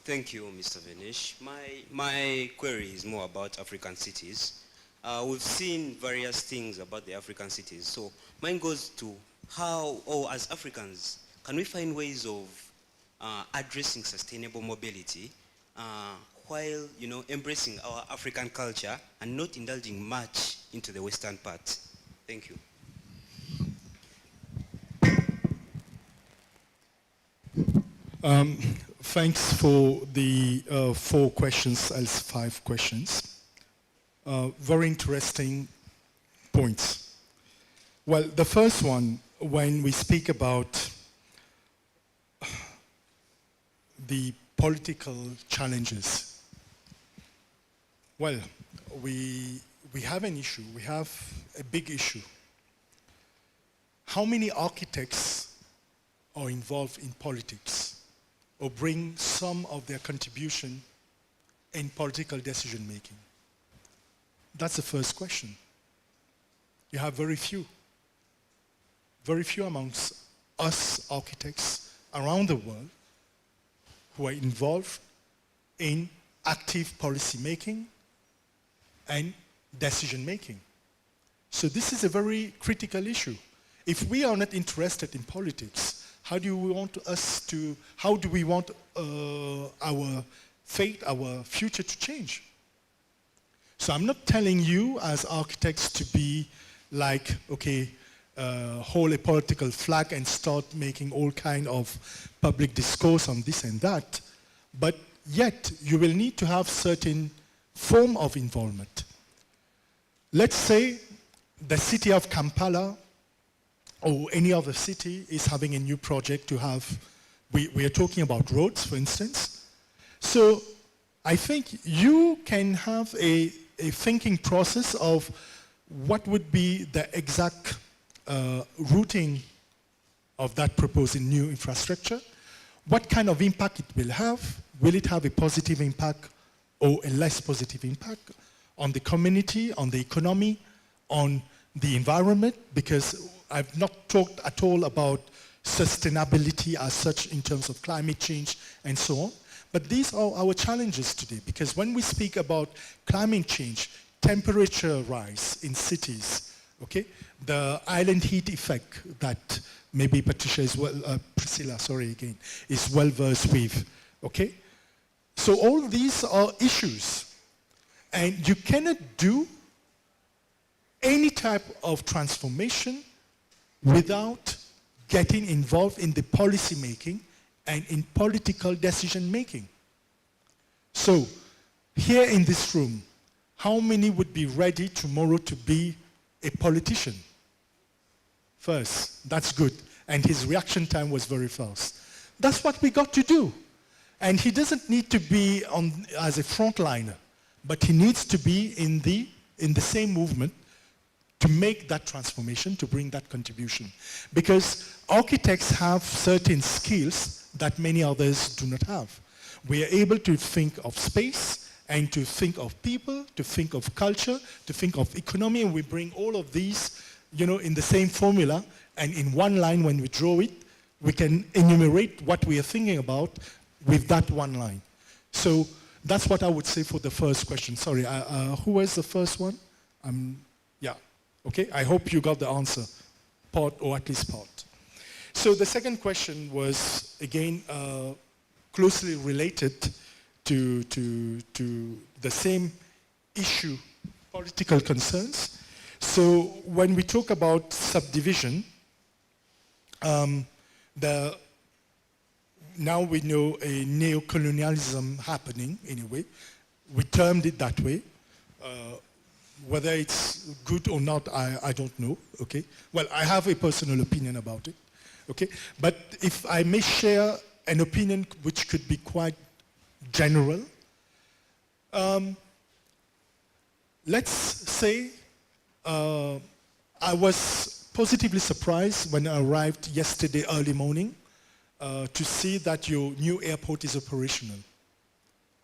Thank you, Mr. Vinish. My query is more about African cities. We've seen various things about the African cities. So mine goes to how, as Africans, can we find ways of addressing sustainable mobility while, embracing our African culture and not indulging much into the Western part? Thank you. Thanks for the 4 questions as 5 questions. Very interesting points. Well, the first one, when we speak about the political challenges, well, we have an issue. We have a big issue. How many architects are involved in politics or bring some of their contribution in political decision making? That's the first question. You have very few amongst us architects around the world who are involved in active policy making and decision making. So this is a very critical issue. If we are not interested in politics, how do we want our fate, our future to change? So I'm not telling you as architects to be like, okay, hold a political flag and start making all kind of public discourse on this and that, but yet you will need to have certain form of involvement. Let's say the city of Kampala or any other city is having a new project to have, we are talking about roads, for instance. So I think you can have a thinking process of what would be the exact routing of that proposed new infrastructure, what kind of impact it will have. Will it have a positive impact or a less positive impact on the community, on the economy, on the environment? Because I've not talked at all about sustainability as such in terms of climate change and so on. But these are our challenges today, because when we speak about climate change, temperature rise in cities, okay, the island heat effect that maybe Priscilla, is well versed with, okay? So all these are issues, and you cannot do any type of transformation without getting involved in the policy making and in political decision making. So here in this room, how many would be ready tomorrow to be a politician? First, that's good. And his reaction time was very fast. That's what we got to do. And he doesn't need to be as a frontliner, but he needs to be in the same movement to make that transformation, to bring that contribution. Because architects have certain skills that many others do not have. We are able to think of space and to think of people, to think of culture, to think of economy, and we bring all of these, in the same formula, and in one line when we draw it, we can enumerate what we are thinking about with that one line. So that's what I would say for the first question. Sorry, who was the first one? Yeah, okay, I hope you got the answer, part or at least part. So the second question was, again, closely related to the same issue, political concerns. So when we talk about subdivision, now we know a neo-colonialism happening anyway. We termed it that way. Whether it's good or not, I don't know, okay? Well, I have a personal opinion about it, okay? But if I may share an opinion which could be quite general, let's say I was positively surprised when I arrived yesterday early morning to see that your new airport is operational,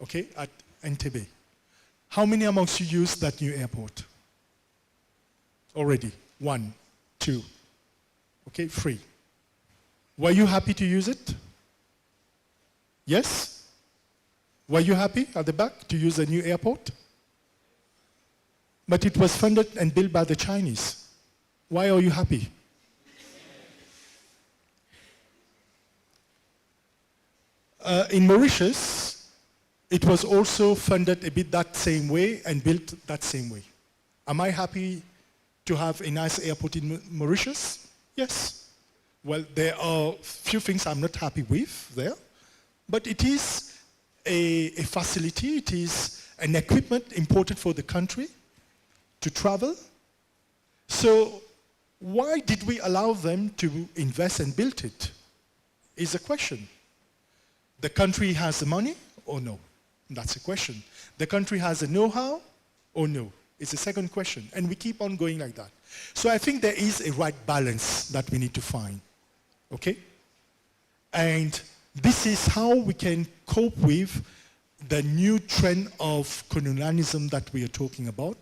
okay, at Entebbe. How many amongst you use that new airport? Already? 1, 2, okay, 3. Were you happy to use it? Yes? Were you happy at the back to use a new airport? But it was funded and built by the Chinese. Why are you happy? In Mauritius, it was also funded a bit that same way and built that same way. Am I happy to have a nice airport in Mauritius? Yes. Well, there are few things I'm not happy with there, but it is a facility, it is an equipment important for the country to travel. So why did we allow them to invest and build it? Is a question. The country has the money or no? That's a question. The country has the know-how or no? It's a second question. And we keep on going like that. So I think there is a right balance that we need to find. Okay? And this is how we can cope with the new trend of colonialism that we are talking about.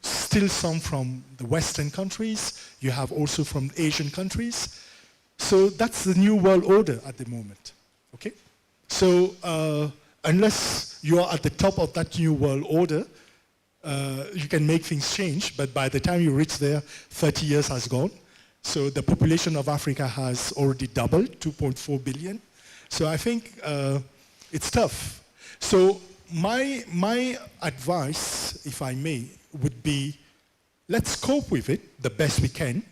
Still some from the Western countries. You have also from Asian countries. So that's the new world order at the moment. Okay? So unless you are at the top of that new world order, you can make things change, but by the time you reach there, 30 years has gone. So the population of Africa has already doubled, 2.4 billion. So I think it's tough. So my advice, if I may, would be, let's cope with it the best we can.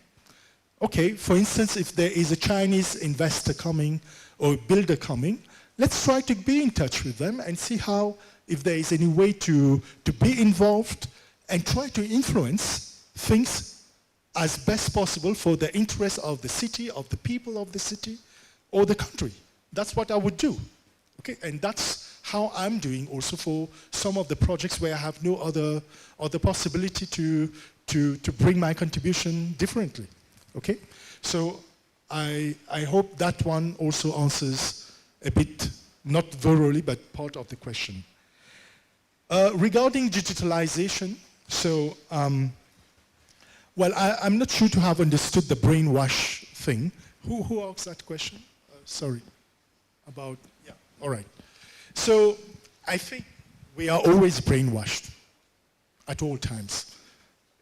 Okay, for instance, if there is a Chinese investor coming or builder coming, let's try to be in touch with them and see how, if there is any way to be involved and try to influence things as best possible for the interest of the city, of the people of the city, or the country. That's what I would do. Okay, and that's how I'm doing also for some of the projects where I have no other possibility to bring my contribution differently. Okay, so I hope that one also answers a bit, not thoroughly, but part of the question. Regarding digitalization, so, well, I'm not sure to have understood the brainwash thing. Who asked that question? Sorry. About, yeah, all right. So I think we are always brainwashed at all times.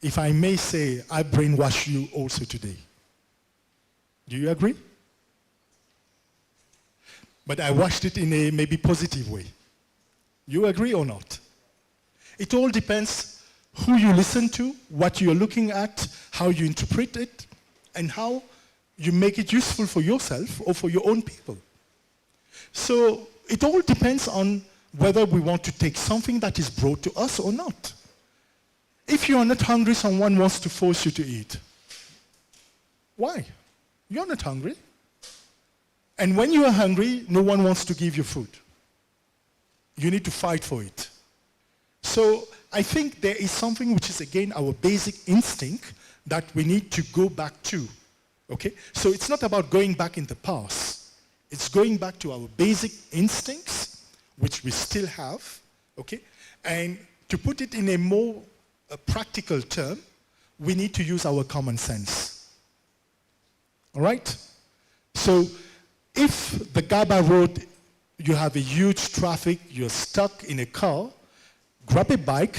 If I may say, I brainwash you also today. Do you agree? But I washed it in a maybe positive way. You agree or not? It all depends who you listen to, what you're looking at, how you interpret it, and how you make it useful for yourself or for your own people. So it all depends on whether we want to take something that is brought to us or not. If you are not hungry, someone wants to force you to eat. Why? You're not hungry. And when you are hungry, no one wants to give you food. You need to fight for it. So I think there is something which is, again, our basic instinct that we need to go back to. Okay? So it's not about going back in the past. It's going back to our basic instincts, which we still have. Okay? And to put it in a more practical term, we need to use our common sense. All right? So if the Gaba Road, you have a huge traffic, you're stuck in a car, grab a bike,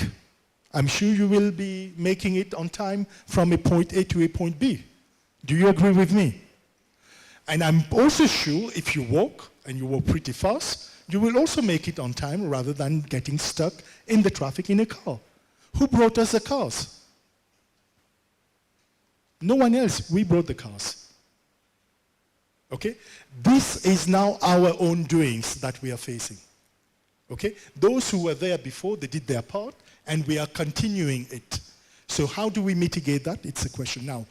I'm sure you will be making it on time from a point A to a point B. Do you agree with me? And I'm also sure if you walk, and you walk pretty fast, you will also make it on time rather than getting stuck in the traffic in a car. Who brought us the cars? No one else. We brought the cars. Okay? This is now our own doings that we are facing. Okay? Those who were there before, they did their part, and we are continuing it. So how do we mitigate that? It's a question. Now,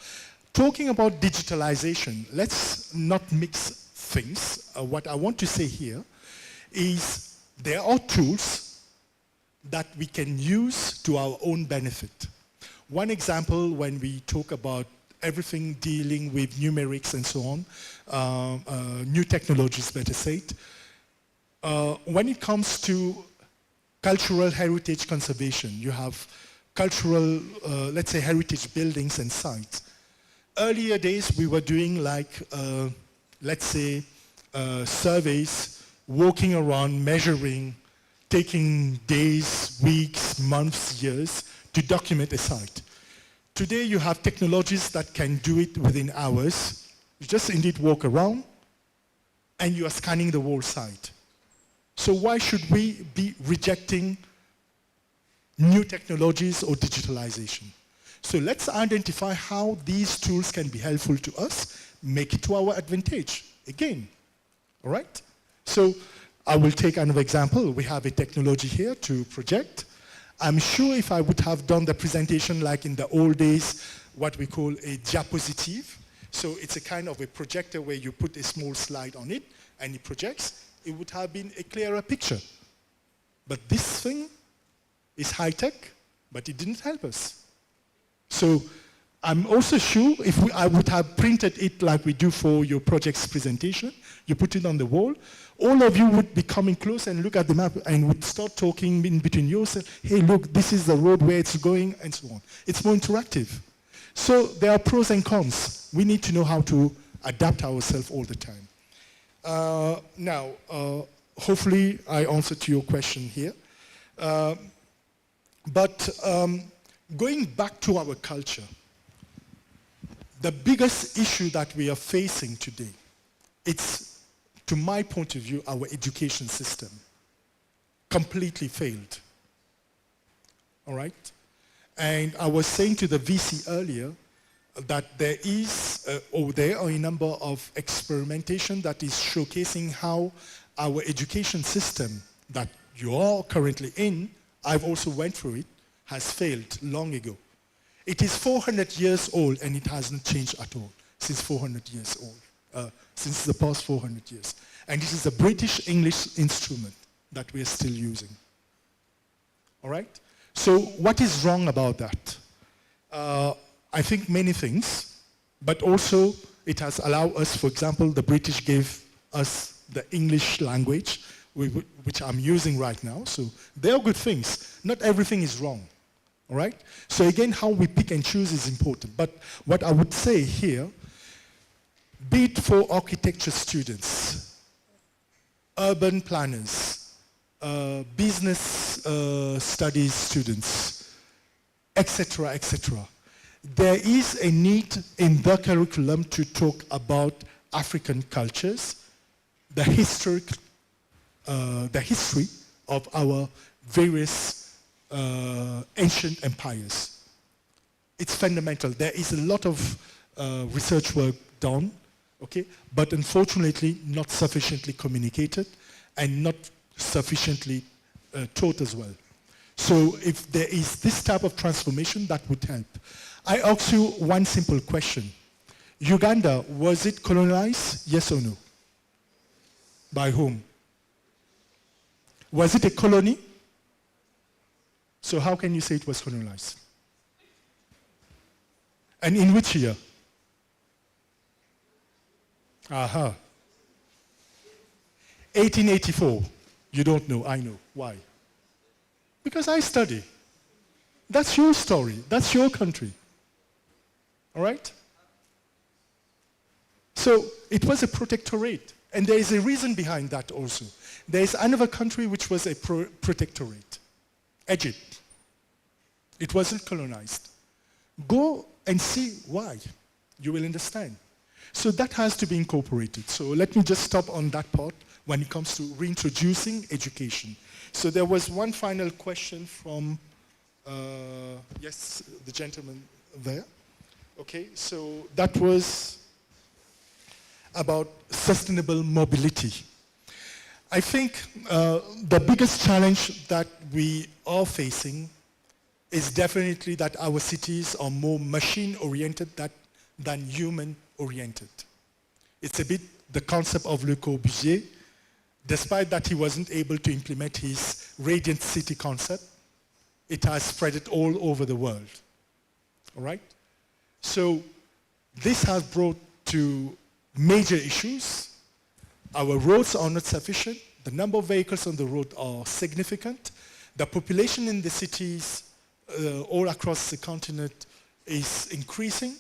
talking about digitalization, let's not mix things. What I want to say here is there are tools that we can use to our own benefit. One example, when we talk about everything dealing with numerics and so on, new technologies, better said, when it comes to cultural heritage conservation, you have cultural, let's say, heritage buildings and sites. Earlier days, we were doing like, let's say, surveys, walking around, measuring, taking days, weeks, months, years to document a site. Today, you have technologies that can do it within hours. You just indeed walk around, and you are scanning the whole site. So why should we be rejecting new technologies or digitalization? So let's identify how these tools can be helpful to us, make it to our advantage, again, all right? So I will take another example. We have a technology here to project. I'm sure if I would have done the presentation like in the old days, what we call a diapositive. So it's a kind of a projector where you put a small slide on it and it projects. It would have been a clearer picture. But this thing is high-tech, but it didn't help us. So I'm also sure if I would have printed it like we do for your project's presentation, you put it on the wall, all of you would be coming close and look at the map and would start talking in between yourself, hey, look, this is the road where it's going, and so on. It's more interactive. So there are pros and cons. We need to know how to adapt ourselves all the time. Now, hopefully I answered to your question here. But going back to our culture, the biggest issue that we are facing today, it's, to my point of view, our education system completely failed. All right? And I was saying to the VC earlier that there is, or there are a number of experimentation that is showcasing how our education system that you are currently in, I've also went through it, has failed long ago. It is 400 years old and it hasn't changed at all since 400 years old, since the past 400 years. And this is a British English instrument that we are still using. All right? So what is wrong about that? I think many things, but also it has allowed us, for example, the British gave us the English language, which I'm using right now. So they are good things. Not everything is wrong. All right? So again, how we pick and choose is important. But what I would say here, be it for architecture students, urban planners, business studies students, etc., etc., there is a need in the curriculum to talk about African cultures, the history of our various ancient empires. It's fundamental. There is a lot of research work done, okay, but unfortunately not sufficiently communicated and not sufficiently taught as well. So if there is this type of transformation, that would help. I ask you one simple question. Uganda, was it colonized? Yes or no? By whom? Was it a colony? So how can you say it was colonized? And in which year? Aha. 1884. You don't know, I know. Why? Because I study. That's your story. That's your country. All right? So it was a protectorate. And there is a reason behind that also. There is another country which was a protectorate. Egypt. It wasn't colonized. Go and see why. You will understand. So that has to be incorporated. So let me just stop on that part when it comes to reintroducing education. So there was one final question from, yes, the gentleman there. Okay, so that was, about sustainable mobility. I think the biggest challenge that we are facing is definitely that our cities are more machine-oriented than human-oriented. It's a bit the concept of Le Corbusier. Despite that he wasn't able to implement his radiant city concept, it has spread it all over the world. All right? So this has brought to major issues. Our roads are not sufficient. The number of vehicles on the road are significant. The population in the cities all across the continent is increasing,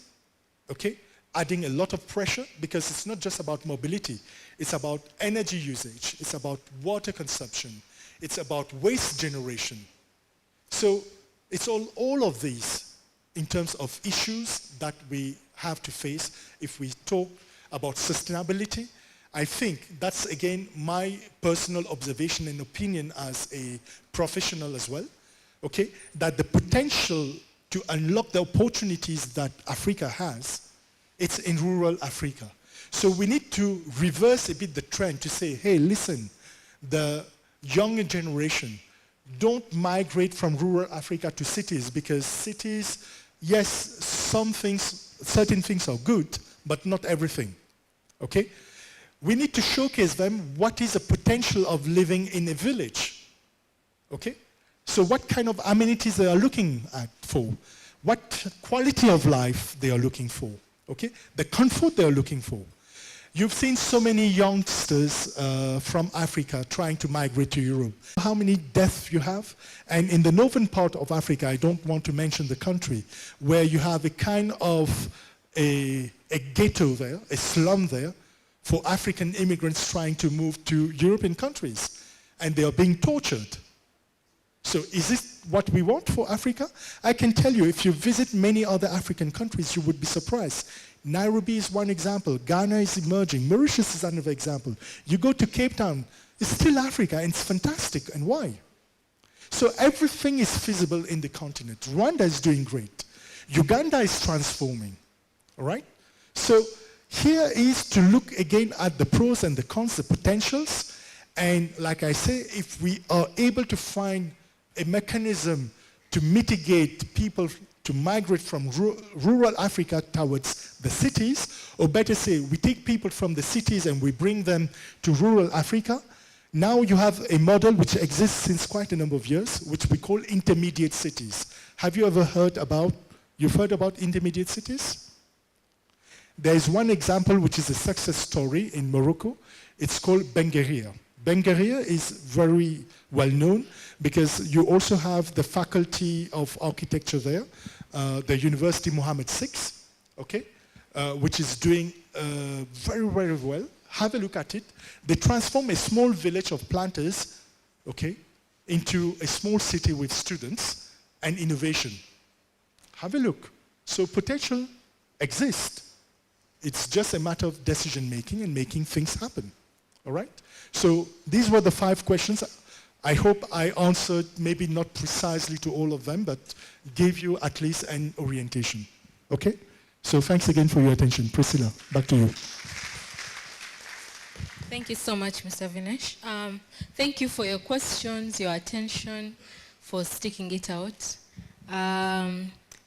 okay? Adding a lot of pressure, because it's not just about mobility. It's about energy usage. It's about water consumption. It's about waste generation. So it's all of these in terms of issues that we have to face if we talk about sustainability. I think that's, again, my personal observation and opinion as a professional as well, okay, that the potential to unlock the opportunities that Africa has, it's in rural Africa. So we need to reverse a bit the trend to say, hey, listen, the younger generation, don't migrate from rural Africa to cities, because cities, yes, certain things are good, but not everything, okay? We need to showcase them what is the potential of living in a village, okay? So what kind of amenities they are looking for, what quality of life they are looking for, okay? The comfort they are looking for. You've seen so many youngsters from Africa trying to migrate to Europe. How many deaths you have? And in the northern part of Africa, I don't want to mention the country, where you have a kind of a ghetto there, a slum there, for African immigrants trying to move to European countries. And they are being tortured. So is this what we want for Africa? I can tell you, if you visit many other African countries, you would be surprised. Nairobi is one example. Ghana is emerging. Mauritius is another example. You go to Cape Town, it's still Africa, and it's fantastic. And why? So everything is feasible in the continent. Rwanda is doing great. Uganda is transforming. All right? So here is to look again at the pros and the cons, the potentials. And like I say, if we are able to find a mechanism to mitigate people to migrate from rural Africa towards the cities, or better say, we take people from the cities and we bring them to rural Africa. Now you have a model which exists since quite a number of years, which we call intermediate cities. Have you ever heard about, you've heard about intermediate cities? There is one example which is a success story in Morocco. It's called Bengueria. Bengueria is very well known because you also have the Faculty of Architecture there, the University Mohammed VI, okay, which is doing very, very well. Have a look at it. They transform a small village of planters, okay, into a small city with students and innovation. Have a look. So potential exists. It's just a matter of decision making and making things happen. All right? So these were the 5 questions. I hope I answered, maybe not precisely to all of them, but gave you at least an orientation. Okay? So thanks again for your attention. Priscilla, back to you. Thank you so much, Mr. Vinesh. Thank you for your questions, your attention, for sticking it out.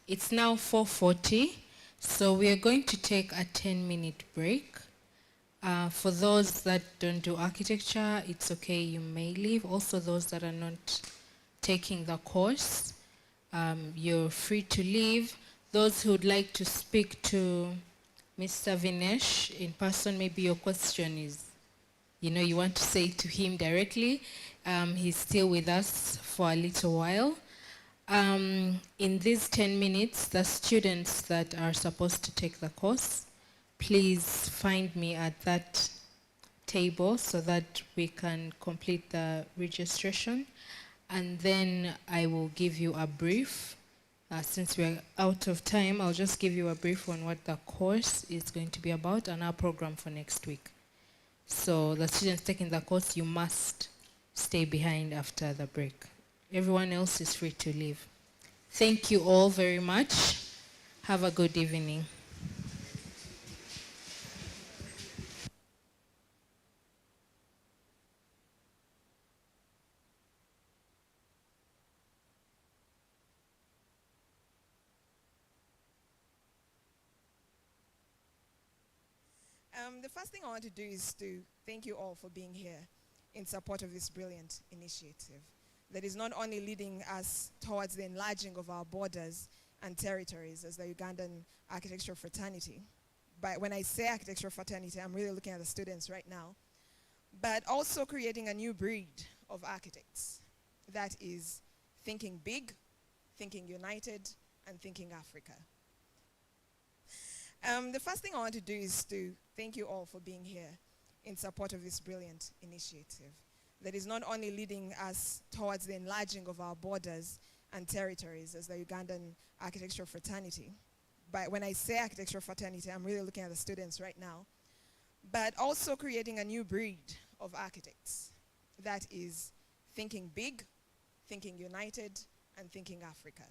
It's now 4:40, so we are going to take a 10-minute break. For those that don't do architecture, it's okay, you may leave. Also, those that are not taking the course, you're free to leave. Those who would like to speak to Mr. Vinesh in person, maybe your question is, you want to say to him directly. He's still with us for a little while. In these 10 minutes, the students that are supposed to take the course, please find me at that table so that we can complete the registration. And then I will give you a brief. Since we're out of time, I'll just give you a brief on what the course is going to be about and our program for next week. So the students taking the course, you must stay behind after the break. Everyone else is free to leave. Thank you all very much. Have a good evening. The first thing I want to do is to thank you all for being here in support of this brilliant initiative that is not only leading us towards the enlarging of our borders and territories as the Ugandan Architectural Fraternity. But when I say architectural fraternity, I'm really looking at the students right now, but also creating a new breed of architects that is thinking big, thinking united, and thinking Africa. The first thing I want to do is to thank you all for being here in support of this brilliant initiative that is not only leading us towards the enlarging of our borders and territories as the Ugandan Architectural Fraternity. But when I say architectural fraternity, I'm really looking at the students right now, but also creating a new breed of architects that is thinking big, thinking united, and thinking Africa.